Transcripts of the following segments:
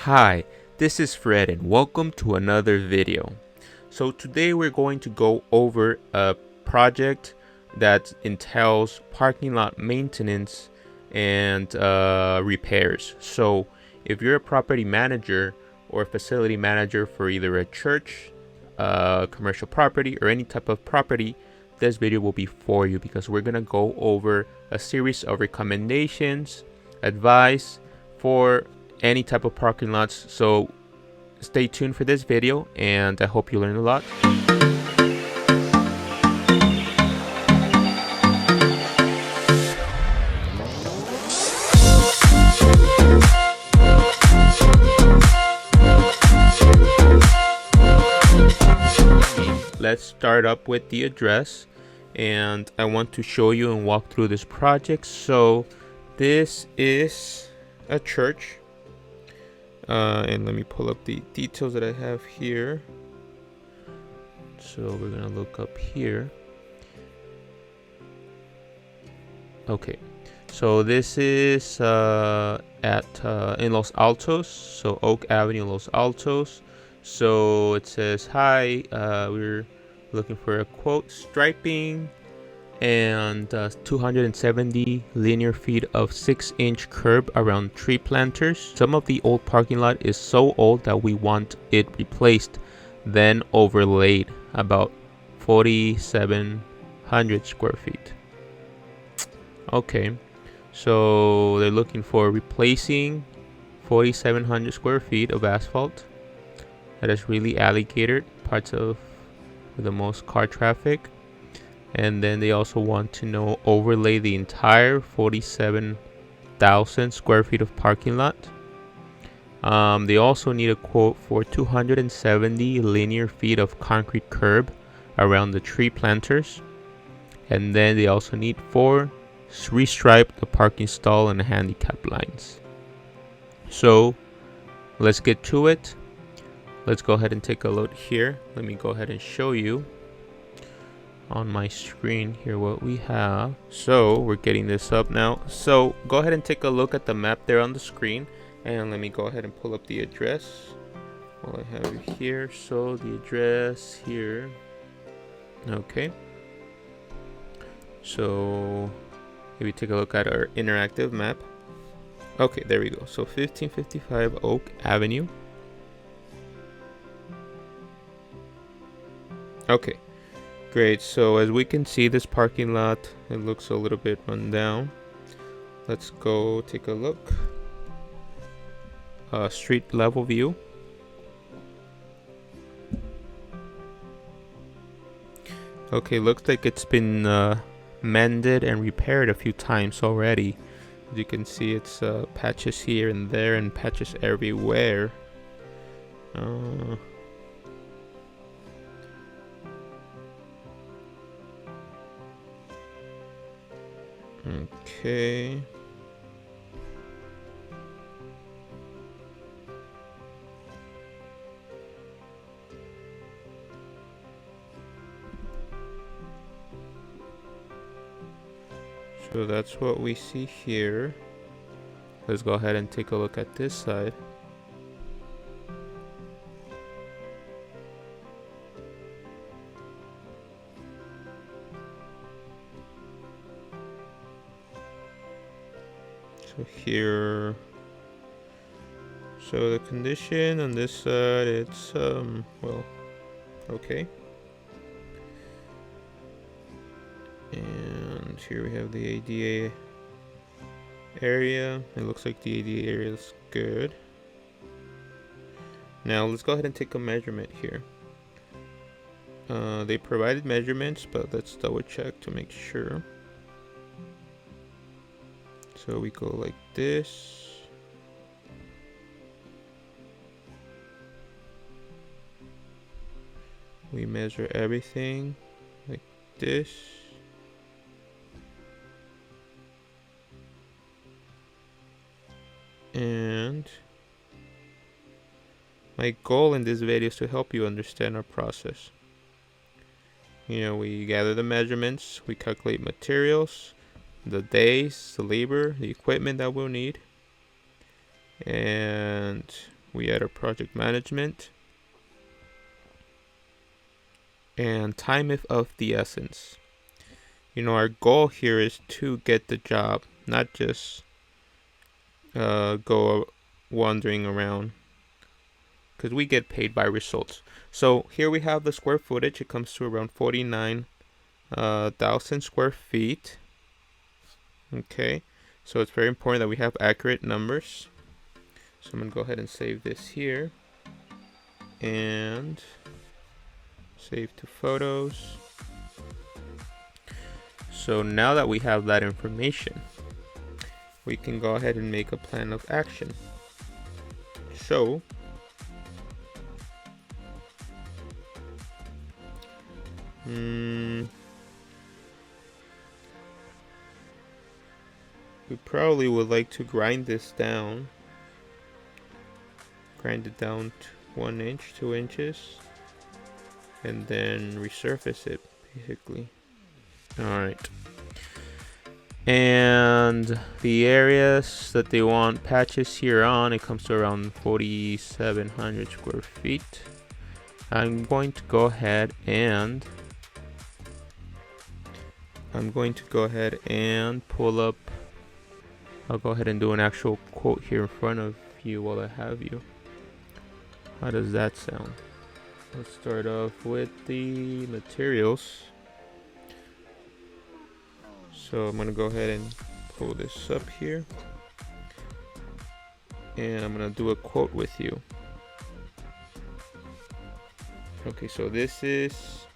Hi, this is Fred and welcome to another video. So today we're going to go over a project that entails parking lot maintenance and repairs. So if you're a property manager or facility manager for either a church, commercial property, or any type of property, this video will be for you because we're going to go over a series of recommendations, advice for any type of parking lots. So stay tuned for this video and I hope you learn a lot. Let's start up with the address, and I want to show you and walk through this project. So this is a church. And let me pull up the details that I have here. So we're gonna look up here. Okay, so this is in Los Altos, so Oak Avenue, Los Altos. So it says, hi, we're looking for a quote, striping and 270 linear feet of 6-inch curb around tree planters. Some of the old parking lot is so old that we want it replaced, then overlaid, about 4,700 square feet. Okay, so they're looking for replacing 4,700 square feet of asphalt that is really alligator parts of the most car traffic. And then they also want to know overlay the entire 47,000 square feet of parking lot. They also need a quote for 270 linear feet of concrete curb around the tree planters. And then they also need 4 restripe the parking stall and handicap lines. So let's get to it. Let's go ahead and take a look here. Let me go ahead and show you on my screen here what we have. So we're getting this up now. So go ahead and take a look at the map there on the screen, and let me go ahead and pull up the address while I have it here. So the address here. Okay, so if we take a look at our interactive map. Okay, there we go. So 1555 Oak Avenue. Okay, great. So as we can see, this parking lot, it looks a little bit run down. Let's go take a look. Street level view. Okay, looks like it's been mended and repaired a few times already. As you can see, it's patches here and there and patches everywhere. Okay. So that's what we see here. Let's go ahead and take a look at this side. So here, so the condition on this side, it's well, okay. And here we have the ADA area. It looks like the ADA area is good. Now let's go ahead and take a measurement here. They provided measurements, but let's double check to make sure. So we go like this. We measure everything like this. And my goal in this video is to help you understand our process. You know, we gather the measurements, we calculate materials, the days, the labor, the equipment that we'll need, and We add our project management. And time is of the essence. You know, our goal here is to get the job, not just go wandering around, because we get paid by results. So here we have the square footage. It comes to around 49,000 square feet. Okay, so it's very important that we have accurate numbers. So I'm gonna go ahead and save this here and save to photos. So now that we have that information, we can go ahead and make a plan of action. So we probably would like to grind this down. Grind it down to 1 inch, 2 inches, and then resurface it basically. Alright. And the areas that they want patches here on, it comes to around 4,700 square feet. I'm going to go ahead and pull up. I'll go ahead and do an actual quote here in front of you while I have you. How does that sound? Let's start off with the materials. So I'm gonna go ahead and pull this up here, and I'm gonna do a quote with you. Okay, so this is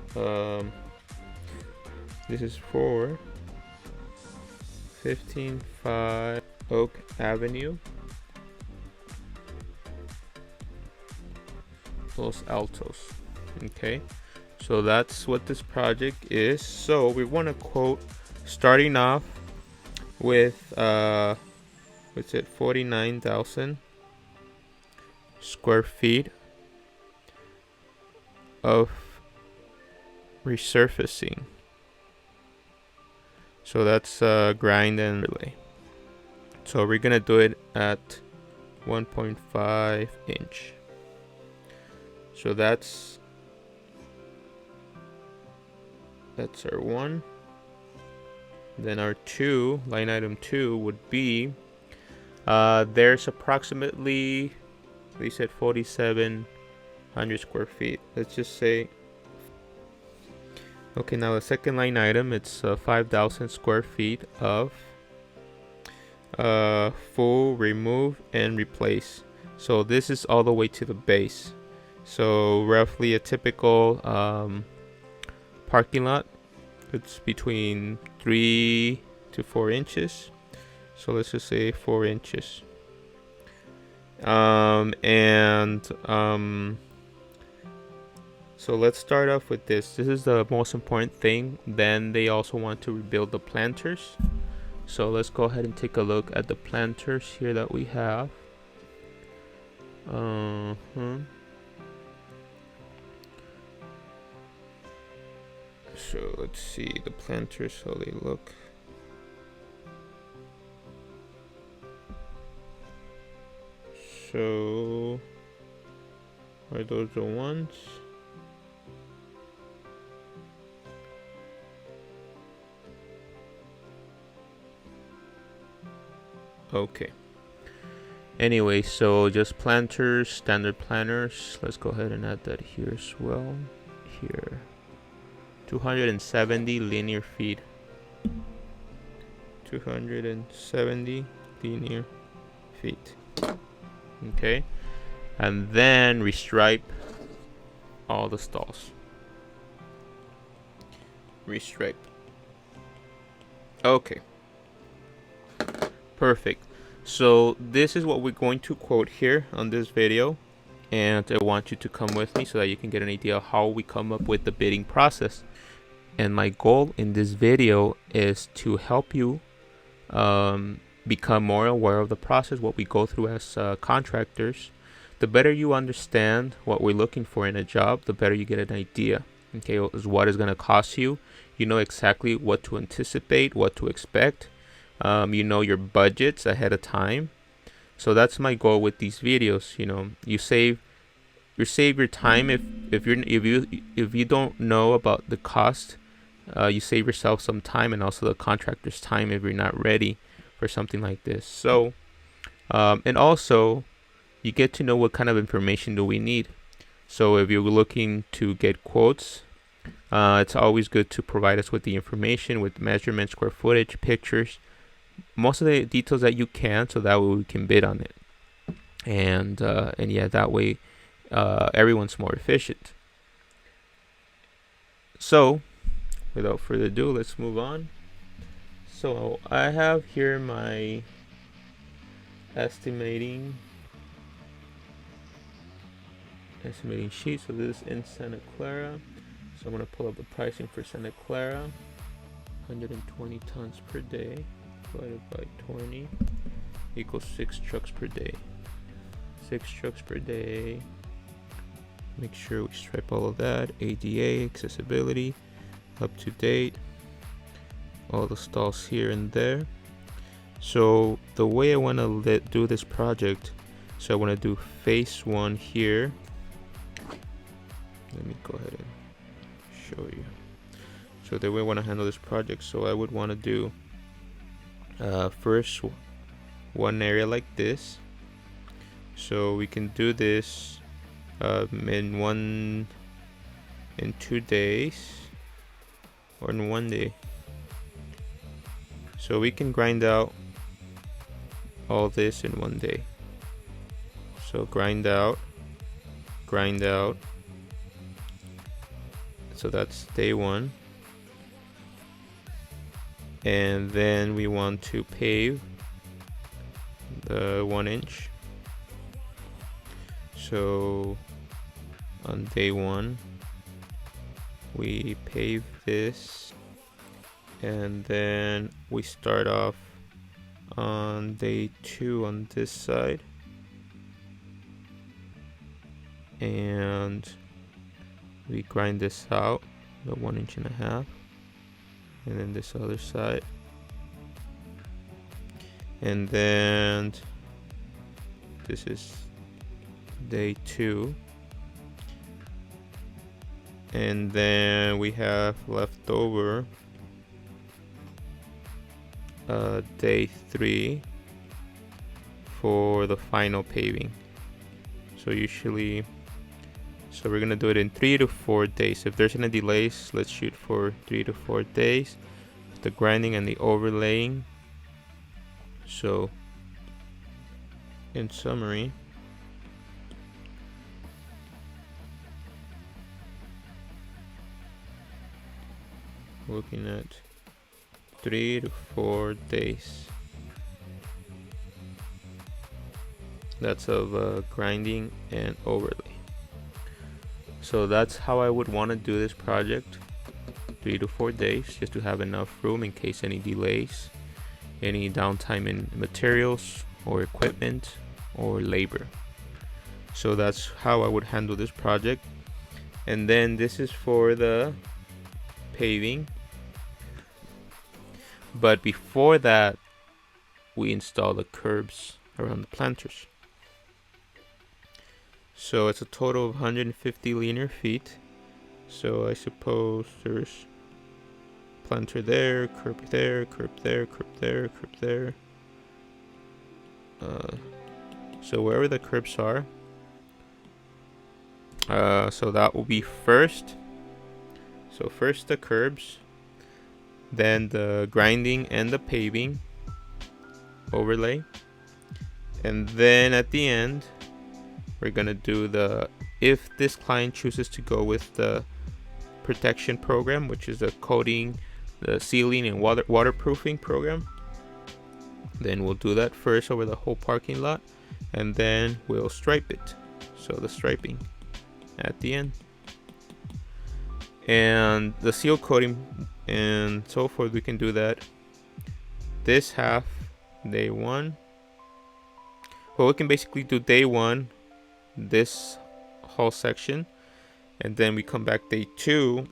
for 155 Oak Avenue, Los Altos. Okay, so that's what this project is. So we want to quote starting off with what's it, 49,000 square feet of resurfacing. So that's grind and relay. So we're gonna do it at 1.5 inch. So that's our 1. Then our 2, line item 2 would be there's approximately, they said 4,700 square feet. Let's just say, okay, now the second line item, it's 5,000 square feet of full remove and replace. So this is all the way to the base. So roughly a typical parking lot, it's between 3 to 4 inches. So let's just say 4 inches. So let's start off with this. This is the most important thing. Then they also want to rebuild the planters. So let's go ahead and take a look at the planters here that we have. So let's see the planters, how they look. So are those the ones? Okay. Anyway, so just planters, standard planters. Let's go ahead and add that here as well. Here, 270 linear feet. 270 linear feet. Okay, and then restripe all the stalls. Restripe. Okay. Perfect. So this is what we're going to quote here on this video, and I want you to come with me so that you can get an idea of how we come up with the bidding process. And my goal in this video is to help you become more aware of the process, what we go through as contractors. The better you understand what we're looking for in a job, the better you get an idea. Okay, is what is going to cost you. You know exactly what to anticipate, what to expect. You know your budgets ahead of time. So that's my goal with these videos. You know, you save your time if you don't know about the cost. You save yourself some time, and also the contractor's time if you're not ready for something like this. So and also you get to know what kind of information do we need. So if you're looking to get quotes, it's always good to provide us with the information, with measurements, square footage, pictures, most of the details that you can, so that way we can bid on it. And yeah, that way everyone's more efficient. So without further ado, let's move on. So I have here my estimating sheet. So this is in Santa Clara. So I'm going to pull up the pricing for Santa Clara. 120 tons per day divided by 20 equals 6 trucks per day. 6 trucks per day. Make sure we stripe all of that. ADA, accessibility, up to date. All the stalls here and there. So the way I want to do this project, so I want to do phase 1 here. Let me go ahead and show you. So the way I want to handle this project, so I would want to do first one area like this. So we can do this in 2 days or in 1 day. So we can grind out all this in 1 day. So grind out. So that's day 1. And then we want to pave the 1 inch. So on day 1 we pave this, and then we start off on day 2 on this side, and we grind this out, the 1.5 inches, and then this other side, and then this is day 2, and then we have left over day 3 for the final paving. So we're gonna do it in 3 to 4 days. If there's any delays, let's shoot for 3 to 4 days, the grinding and the overlaying. So in summary, looking at 3 to 4 days. That's of grinding and overlay. So that's how I would want to do this project, 3 to 4 days, just to have enough room in case any delays, any downtime in materials or equipment or labor. So that's how I would handle this project. And then this is for the paving. But before that, we install the curbs around the planters. So it's a total of 150 linear feet. So I suppose there's planter there, curb there, curb there, curb there, curb there. So wherever the curbs are, so that will be first. So first the curbs, then the grinding and the paving overlay, and then at the end we're gonna do the, if this client chooses to go with the protection program, which is the coating, the sealing and waterproofing program, then we'll do that first over the whole parking lot, and then we'll stripe it. So the striping at the end, and the seal coating and so forth, we can do that this half day 1. Well, we can basically do day 1 this whole section, and then we come back day 2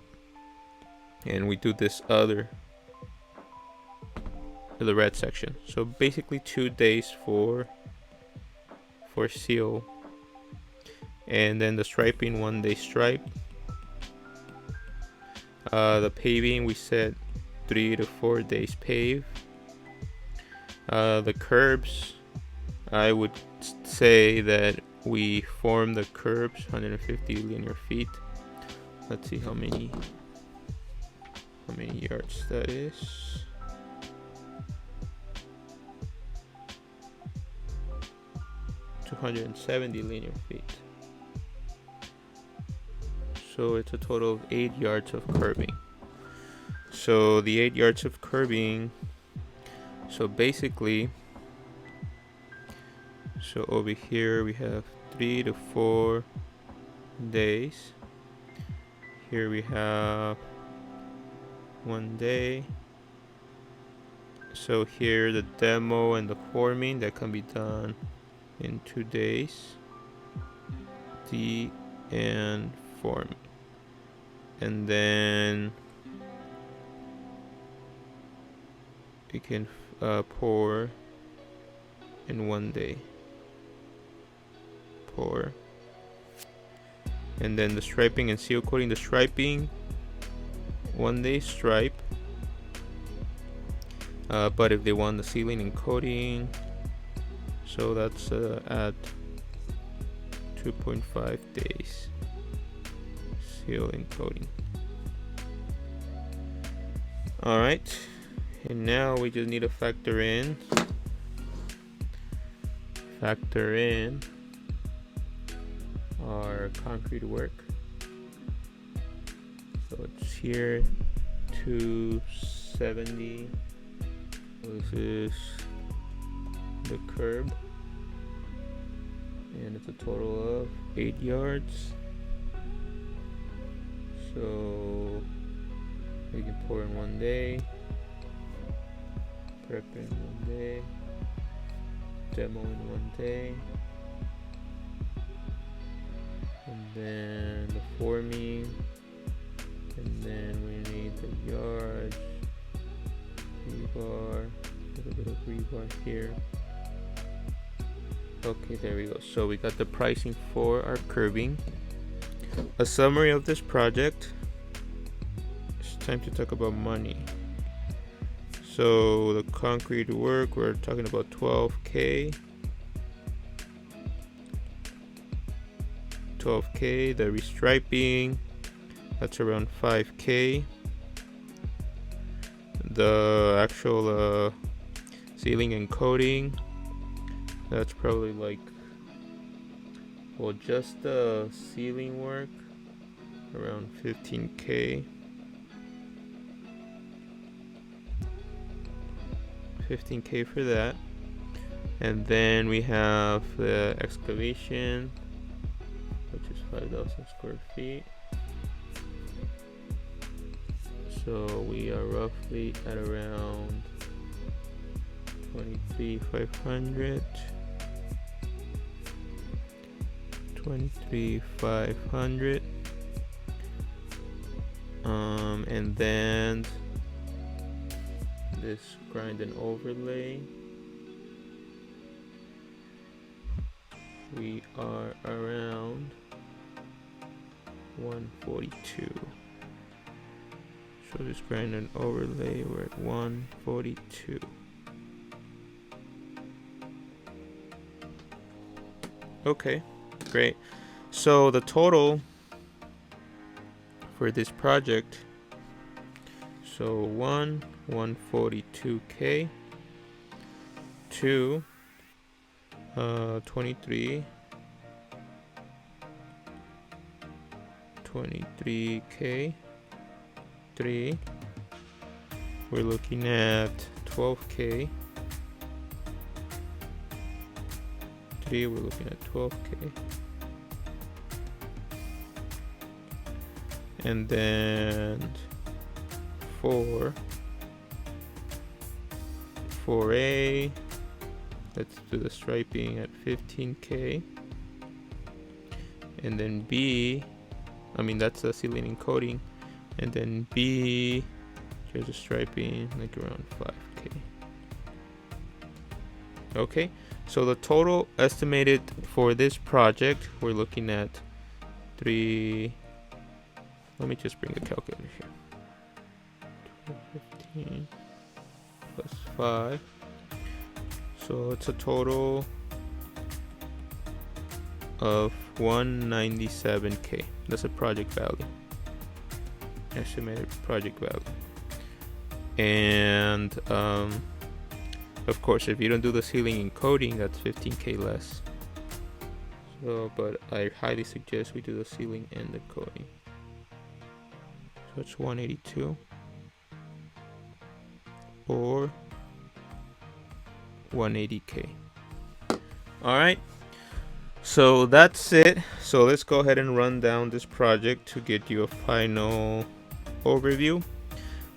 and we do this other, the red section. So basically 2 days for for seal. And then the striping, 1 day stripe. The paving, we said 3 to 4 days pave. The curbs, I would say that we form the curbs 150 linear feet. Let's see how many yards that is. (270 linear feet). So it's a total of 8 yards of curbing. So the 8 yards of curbing, so basically, so over here we have 3 to 4 days. Here we have 1 day. So here the demo and the forming, that can be done in 2 days. D and forming. And then you can pour in 1 day. Pour. And then the striping and seal coating. The striping, 1 day stripe. But if they want the sealing and coating, so that's at 2.5 days. Seal and coating. Alright, and now we just need to factor in our concrete work. So it's here 270. This is the curb, and it's a total of 8 yards. So we can pour in 1 day, prep in 1 day, demo in 1 day, and then the forming, and then we need the yards, rebar, a little bit of rebar here. Okay, there we go. So we got the pricing for our curbing. A summary of this project. It's time to talk about money. So the concrete work, we're talking about $12K. The restriping, that's around $5K. The actual sealing and coating, that's probably like, well, just the sealing work, around $15K. $15K for that. And then we have the excavation, which is 5,000 square feet. So we are roughly at around 23,500. 23,500. And then this grind and overlay, we are around 142. So this grind and overlay, we're at 142. Okay, great. So the total for this project, so 142K, 2 23K, 3, we're looking at 12K, 3, we're looking at 12K, and then 4A, let's do the striping at 15K, and then B, I mean that's the sealing and coating, and then B, there's a striping like around 5K. Okay, so the total estimated for this project, we're looking at let me just bring the calculator here. 15 plus 5. So it's a total of 197K. That's a project value. Estimated project value. And of course, if you don't do the sealing and coating, that's 15K less. So, but I highly suggest we do the sealing and the coating. So it's 182 or 180K. All right. So that's it. So let's go ahead and run down this project to get you a final overview.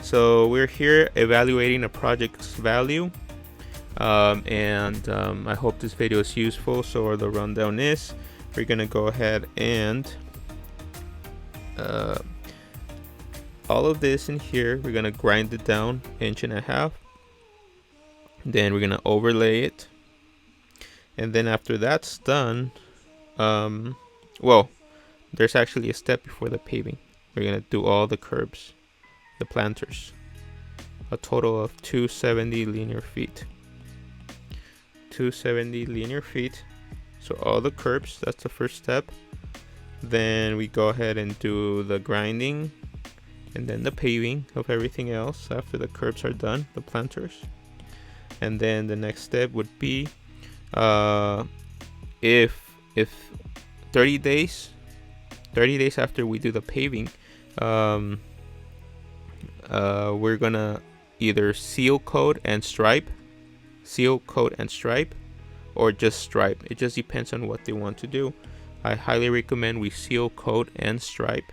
So we're here evaluating a project's value. I hope this video is useful. So the rundown is, we're gonna go ahead and all of this in here, we're gonna grind it down 1.5 inches. Then we're gonna overlay it, and then after that's done, well, there's actually a step before the paving. We're gonna do all the curbs, the planters, a total of 270 linear feet. 270 linear feet. So all the curbs, that's the first step. Then we go ahead and do the grinding and then the paving of everything else after the curbs are done, the planters. And then the next step would be if 30 days after we do the paving, we're gonna either seal coat and stripe, or just stripe. It just depends on what they want to do. I highly recommend we seal coat and stripe,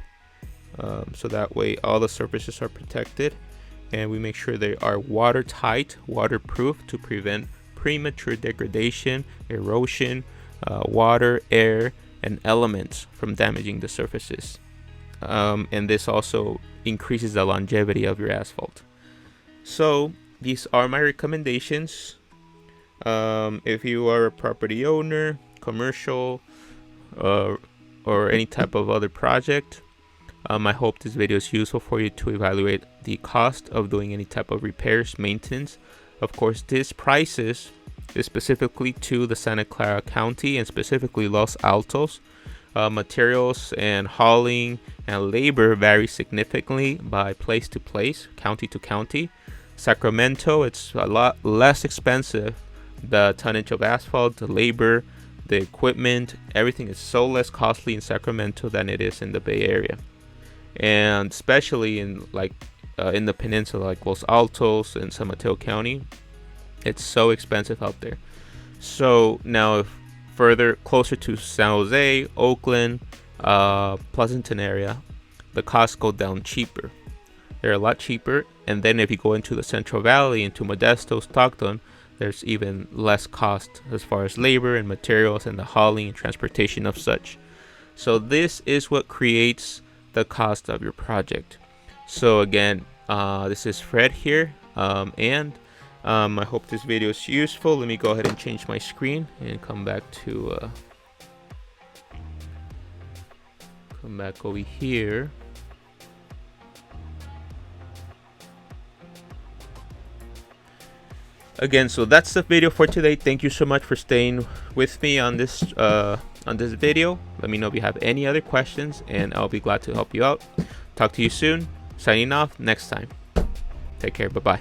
so that way all the surfaces are protected, and we make sure they are watertight, waterproof, to prevent premature degradation, erosion, water, air, and elements from damaging the surfaces. And this also increases the longevity of your asphalt. So these are my recommendations. If you are a property owner, commercial, or any type of other project, I hope this video is useful for you to evaluate the cost of doing any type of repairs, maintenance. Of course, this prices is specifically to the Santa Clara County and specifically Los Altos. Materials and hauling and labor vary significantly by place to place, county to county. Sacramento, it's a lot less expensive. The tonnage of asphalt, the labor, the equipment, everything is so less costly in Sacramento than it is in the Bay Area. And especially in in the peninsula, like Los Altos and San Mateo County, it's so expensive out there. So now if further closer to San Jose, Oakland, Pleasanton area, the costs go down cheaper. They're a lot cheaper. And then if you go into the Central Valley, into Modesto, Stockton, there's even less cost as far as labor and materials and the hauling and transportation of such. So this is what creates the cost of your project. So again, this is Fred here, and I hope this video is useful. Let me go ahead and change my screen and come back over here. Again, so that's the video for today. Thank you so much for staying with me on this video. Let me know if you have any other questions, and I'll be glad to help you out. Talk to you soon. Signing off next time. Take care. Bye-bye.